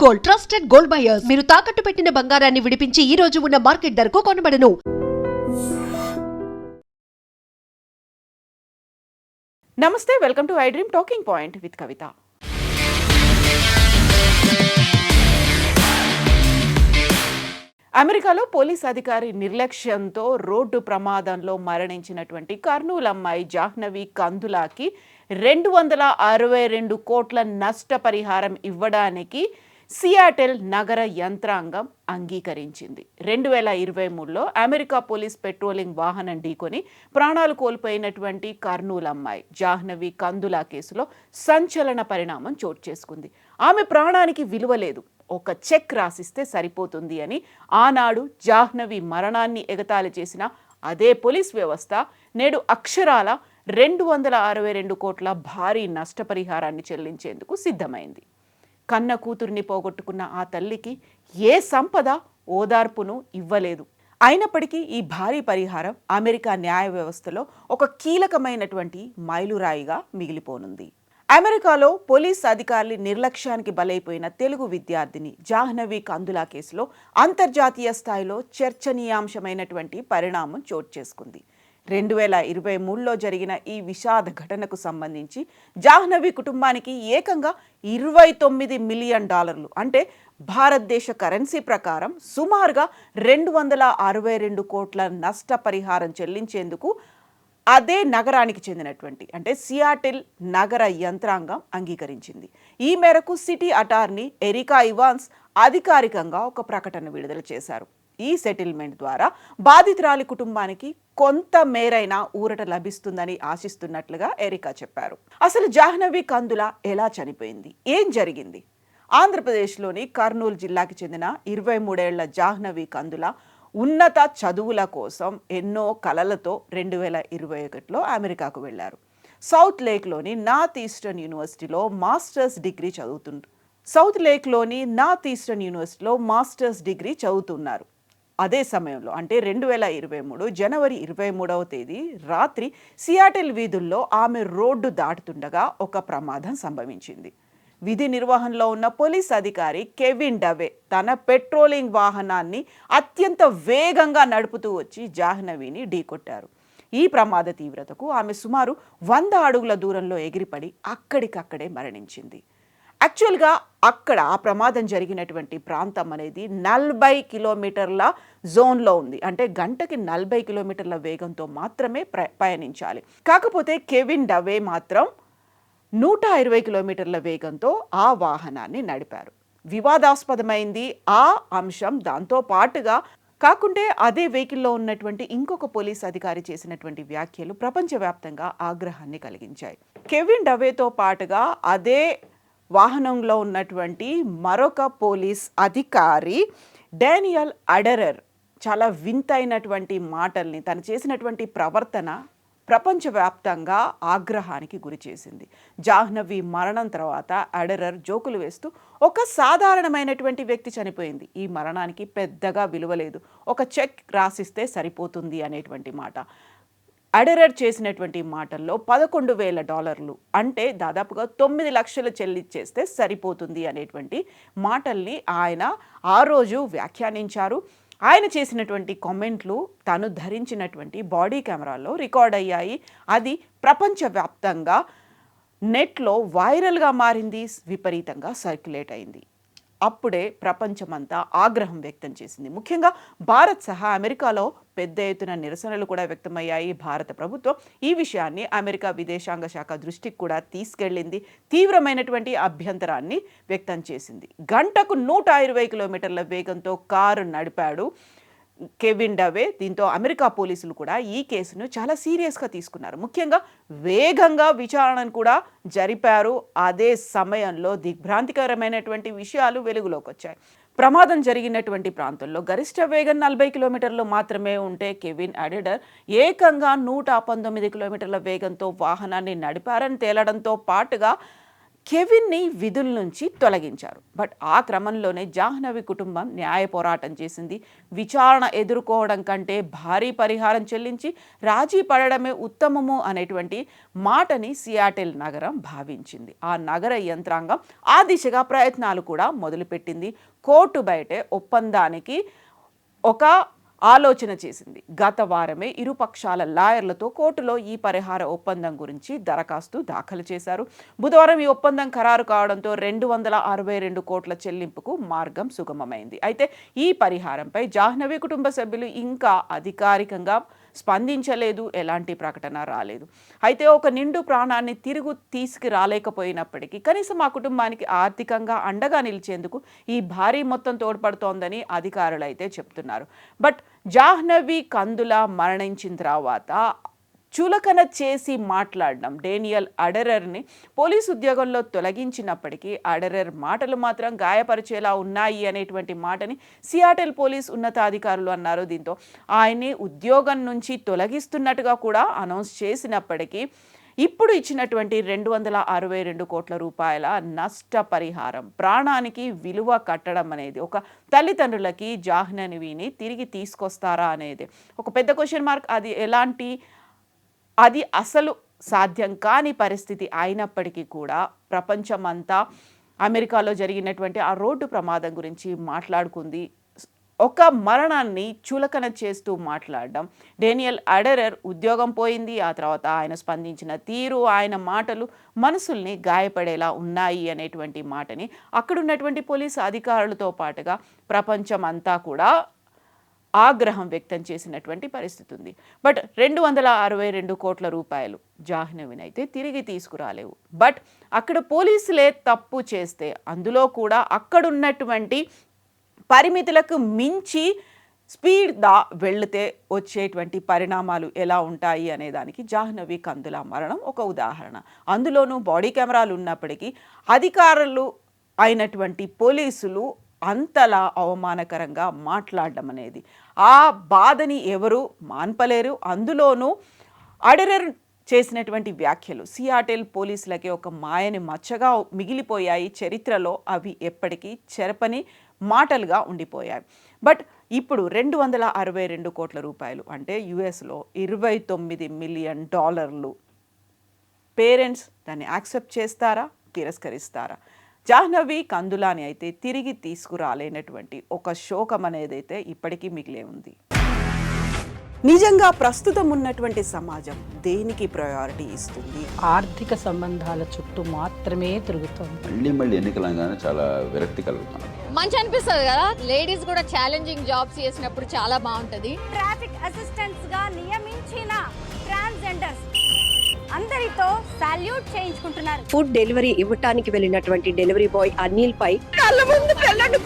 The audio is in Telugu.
Gold, trusted gold buyers. మీరు తాకట్టు పెట్టిన బంగారాన్ని విడిపించి ఈ రోజు ఉన్న మార్కెట్ ధరకు కొనబడను. నమస్తే, welcome to I dream talking point with Kavitha. అమెరికాలో పోలీస్ అధికారి నిర్లక్ష్యంతో రోడ్డు ప్రమాదంలో మరణించినటువంటి కర్నూలు అమ్మాయి జాహ్నవి కందులాకి 262 కోట్ల నష్టపరిహారం ఇవ్వడానికి సియాటెల్ నగర యంత్రాంగం అంగీకరించింది. 2023లో అమెరికా పోలీస్ పెట్రోలింగ్ వాహనం ఢీకొని ప్రాణాలు కోల్పోయినటువంటి కర్నూలు అమ్మాయి జాహ్నవి కందులా కేసులో సంచలన పరిణామం చోటు చేసుకుంది. ఆమె ప్రాణానికి విలువ లేదు, ఒక చెక్ రాసిస్తే సరిపోతుంది అని ఆనాడు జాహ్నవి మరణాన్ని ఎగతాళి చేసిన అదే పోలీస్ వ్యవస్థ నేడు అక్షరాల 262 కోట్ల భారీ నష్టపరిహారాన్ని చెల్లించేందుకు సిద్ధమైంది. కన్న కూతుర్ని పోగొట్టుకున్న ఆ తల్లికి ఏ సంపద ఓదార్పును ఇవ్వలేదు. అయినప్పటికీ ఈ భారీ పరిహారం అమెరికా న్యాయ వ్యవస్థలో ఒక కీలకమైనటువంటి మైలురాయిగా మిగిలిపోనుంది. అమెరికాలో పోలీస్ అధికారుల నిర్లక్ష్యానికి బలైపోయిన తెలుగు విద్యార్థిని జాహ్నవి కందులా కేసులో అంతర్జాతీయ స్థాయిలో చర్చనీయాంశమైనటువంటి పరిణామం చోటు చేసుకుంది. 2023లో జరిగిన ఈ విషాద ఘటనకు సంబంధించి జాహ్నవి కుటుంబానికి ఏకంగా $29 మిలియన్, అంటే భారతదేశ కరెన్సీ ప్రకారం సుమారుగా 262 కోట్ల నష్టపరిహారం చెల్లించేందుకు అదే నగరానికి చెందినటువంటి అంటే సియాటిల్ నగర యంత్రాంగం అంగీకరించింది. ఈ మేరకు సిటీ అటార్నీ ఎరికా ఇవాన్స్ అధికారికంగా ఒక ప్రకటన విడుదల చేశారు. ఈ సెటిల్మెంట్ ద్వారా బాధితురాలి కుటుంబానికి కొంత మేరైన ఊరట లభిస్తుందని ఆశిస్తున్నట్లుగా ఎరికా చెప్పారు. అసలు జాహ్నవి కందులా ఎలా చనిపోయింది, ఏం జరిగింది? ఆంధ్రప్రదేశ్లోని కర్నూలు జిల్లాకి చెందిన 23 ఏళ్ల జాహ్నవి కందులా ఉన్నత చదువుల కోసం ఎన్నో కలలతో 2021లో అమెరికాకు వెళ్లారు. సౌత్ లేక్లోని నార్త్ ఈస్టర్న్ యూనివర్సిటీలో మాస్టర్స్ డిగ్రీ చదువుతున్నారు. అదే సమయంలో అంటే 2023 జనవరి 23వ తేదీ రాత్రి సియాటిల్ వీధుల్లో ఆమె రోడ్డు దాటుతుండగా ఒక ప్రమాదం సంభవించింది. విధి నిర్వహణలో ఉన్న పోలీస్ అధికారి కెవిన్ డవే తన పెట్రోలింగ్ వాహనాన్ని అత్యంత వేగంగా నడుపుతూ వచ్చి జాహ్నవిని ఢీకొట్టారు. ఈ ప్రమాద తీవ్రతకు ఆమె సుమారు 100 అడుగుల దూరంలో ఎగిరిపడి అక్కడికక్కడే మరణించింది. యాక్చువల్గా అక్కడ ఆ ప్రమాదం జరిగినటువంటి ప్రాంతం అనేది 40 కిలోమీటర్ల జోన్లో ఉంది. అంటే గంటకి 40 కిలోమీటర్ల వేగంతో మాత్రమే పయనించాలి. కాకపోతే కెవిన్ డవే మాత్రం 120 కిలోమీటర్ల వేగంతో ఆ వాహనాన్ని నడిపారు. వివాదాస్పదమైంది ఆ అంశం. దాంతో పాటుగా కాకుంటే అదే వెహికల్లో ఉన్నటువంటి ఇంకొక పోలీస్ అధికారి చేసినటువంటి వ్యాఖ్యలు ప్రపంచవ్యాప్తంగా ఆగ్రహాన్ని కలిగించాయి. కెవిన్ డవేతో పాటుగా అదే వాహనంలో ఉన్నటువంటి మరొక పోలీస్ అధికారి డానియల్ అడెరర్ చాలా వింతైనటువంటి మాటల్ని, తను చేసినటువంటి ప్రవర్తన ప్రపంచవ్యాప్తంగా ఆగ్రహానికి గురి చేసింది. జాహ్నవి మరణం తర్వాత అడెరర్ జోకులు వేస్తూ ఒక సాధారణమైనటువంటి వ్యక్తి చనిపోయింది, ఈ మరణానికి పెద్దగా విలువలేదు, ఒక చెక్ రాసిస్తే సరిపోతుంది అనేటువంటి మాట. అడెరర్ చేసినటువంటి మాటల్లో $11,000 అంటే దాదాపుగా 9 లక్షలు చెల్లించేస్తే సరిపోతుంది అనేటువంటి మాటల్ని ఆయన ఆ రోజు వ్యాఖ్యానించారు. ఆయన చేసినటువంటి కామెంట్లు తను ధరించినటువంటి బాడీ కెమెరాలో రికార్డ్ అయ్యాయి. అది ప్రపంచవ్యాప్తంగా నెట్లో వైరల్గా మారింది, విపరీతంగా సర్క్యులేట్ అయింది. అప్పుడే ప్రపంచమంతా ఆగ్రహం వ్యక్తం చేసింది. ముఖ్యంగా భారత్ సహా అమెరికాలో పెద్ద ఎత్తున నిరసనలు కూడా వ్యక్తమయ్యాయి. భారత ప్రభుత్వం ఈ విషయాన్ని అమెరికా విదేశాంగ శాఖ దృష్టికి కూడా తీసుకెళ్లింది, తీవ్రమైనటువంటి అభ్యంతరాన్ని వ్యక్తం చేసింది. గంటకు 120 కిలోమీటర్ల వేగంతో కారు నడిపాడు కెవిన్ డవే. దీంతో అమెరికా పోలీసులు కూడా ఈ కేసును చాలా సీరియస్గా తీసుకున్నారు. ముఖ్యంగా వేగంగా విచారణను కూడా జరిపారు. అదే సమయంలో దిగ్భ్రాంతికరమైనటువంటి విషయాలు వెలుగులోకి వచ్చాయి. ప్రమాదం జరిగినటువంటి ప్రాంతంలో గరిష్ట వేగం 40 కిలోమీటర్లు మాత్రమే ఉంటే కెవిన్ అడెరర్ ఏకంగా 119 కిలోమీటర్ల వేగంతో వాహనాన్ని నడిపారని తేలడంతో పాటుగా కెవిన్ని విధుల నుంచి తొలగించారు. బట్ ఆ క్రమంలోనే జాహ్నవి కుటుంబం న్యాయ పోరాటం చేసింది. విచారణ ఎదుర్కోవడం కంటే భారీ పరిహారం చెల్లించి రాజీ పడడమే ఉత్తమము అనేటువంటి మాటని సియాటిల్ నగరం భావించింది. ఆ నగర యంత్రాంగం ఆ దిశగా ప్రయత్నాలు కూడా మొదలుపెట్టింది. కోర్టు బయటే ఒప్పందానికి ఒక ఆలోచన చేసింది. గత వారమే ఇరు పక్షాల లాయర్లతో కోర్టులో ఈ పరిహార ఒప్పందం గురించి దరఖాస్తు దాఖలు చేశారు. బుధవారం ఈ ఒప్పందం ఖరారు కావడంతో 262 కోట్ల చెల్లింపుకు మార్గం సుగమమైంది. అయితే ఈ పరిహారంపై జాహ్నవి కుటుంబ సభ్యులు ఇంకా అధికారికంగా స్పందించలేదు, ఎలాంటి ప్రకటన రాలేదు. అయితే ఒక నిండు ప్రాణాన్ని తిరుగు తీసుకురాలేకపోయినప్పటికీ కనీసం ఆ కుటుంబానికి ఆర్థికంగా అండగా నిలిచేందుకు ఈ భారీ మొత్తం తోడ్పడుతోందని అధికారులు అయితే చెప్తున్నారు. బట్ జాహ్నవి కందుల మరణించిన తర్వాత చులకన చేసి మాట్లాడడం డేనియల్ అడెరర్ని పోలీసు ఉద్యోగంలో తొలగించినప్పటికీ అడెరర్ మాటలు మాత్రం గాయపరిచేలా ఉన్నాయి అనేటువంటి మాటని సియాటిల్ పోలీస్ ఉన్నతాధికారులు అన్నారు. దీంతో ఆయన్ని ఉద్యోగం నుంచి తొలగిస్తున్నట్టుగా కూడా అనౌన్స్ చేసినప్పటికీ ఇప్పుడు ఇచ్చినటువంటి 262 కోట్ల రూపాయల నష్టపరిహారం ప్రాణానికి విలువ కట్టడం అనేది ఒక తల్లిదండ్రులకి జాహ్నవిని తిరిగి తీసుకొస్తారా అనేది ఒక పెద్ద క్వశ్చన్ మార్క్. అది అసలు సాధ్యం కాని పరిస్థితి అయినప్పటికీ కూడా ప్రపంచమంతా అమెరికాలో జరిగినటువంటి ఆ రోడ్డు ప్రమాదం గురించి మాట్లాడుకుంది. ఒక మరణాన్ని చులకన చేస్తూ మాట్లాడడం, డేనియల్ అడెరర్ ఉద్యోగం పోయింది, ఆ తర్వాత ఆయన స్పందించిన తీరు, ఆయన మాటలు మనసుల్ని గాయపడేలా ఉన్నాయి అనేటువంటి మాటని అక్కడున్నటువంటి పోలీసు అధికారులతో పాటుగా ప్రపంచం అంతా కూడా ఆగ్రహం వ్యక్తం చేసినటువంటి పరిస్థితి ఉంది. బట్ 262 కోట్ల రూపాయలు జాహ్నవిని అయితే తిరిగి తీసుకురాలేవు. బట్ అక్కడ పోలీసులే తప్పు చేస్తే అందులో కూడా అక్కడున్నటువంటి పరిమితులకు మించి స్పీడ్గా వెళితే వచ్చేటువంటి పరిణామాలు ఎలా ఉంటాయి అనే దానికి జాహ్నవి కందుల మరణం ఒక ఉదాహరణ. అందులోనూ బాడీ కెమెరాలు ఉన్నప్పటికీ అధికారులు అయినటువంటి పోలీసులు అంతలా అవమానకరంగా మాట్లాడడం అనేది ఆ బాధని ఎవరు మాన్పలేరు. అందులోనూ అడెరర్ చేసినటువంటి వ్యాఖ్యలు సియాటిల్ పోలీసులకి ఒక మాయని మచ్చగా మిగిలిపోయాయి. చరిత్రలో అవి ఎప్పటికీ చెరపని మాటలుగా ఉండిపోయాయి. బట్ ఇప్పుడు 262 కోట్ల రూపాయలు అంటే యుఎస్లో $29 మిలియన్ పేరెంట్స్ దాన్ని యాక్సెప్ట్ చేస్తారా, తిరస్కరిస్తారా? జాహ్నవి కందులాని అయితే తిరిగి తీసుకురాలేనటువంటి ఒక శోకం అనేదైతే ఇప్పటికీ మిగిలే ఉంది. నిజంగా ప్రస్తుతం ఉన్నటువంటి సమాజం దేనికి ప్రయారిటీ ఇస్తుంది? ఆర్థిక సంబంధాల చుట్టూ మాత్రమే తిరుగుతుంది. మళ్ళీ ఎన్నికలంగానే చాలా విరక్తి కలుగుతాను. మంచి అనిపిస్తుంది కదా, లేడీస్ కూడా ఛాలెంజింగ్ జాబ్స్ చేసినప్పుడు చాలా బాగుంటది. ట్రాఫిక్ అసిస్టెంట్స్ గా నియమించిన ట్రాన్స్జెండర్స్ అందరితో సాల్యూట్ చేయించుకుంటున్నారు. ఫుడ్ డెలివరీ ఇవ్వటానికి వెళ్ళినటువంటి డెలివరీ బాయ్ అనిల్ పై కళ్ళ ముందు పెళ్ళండి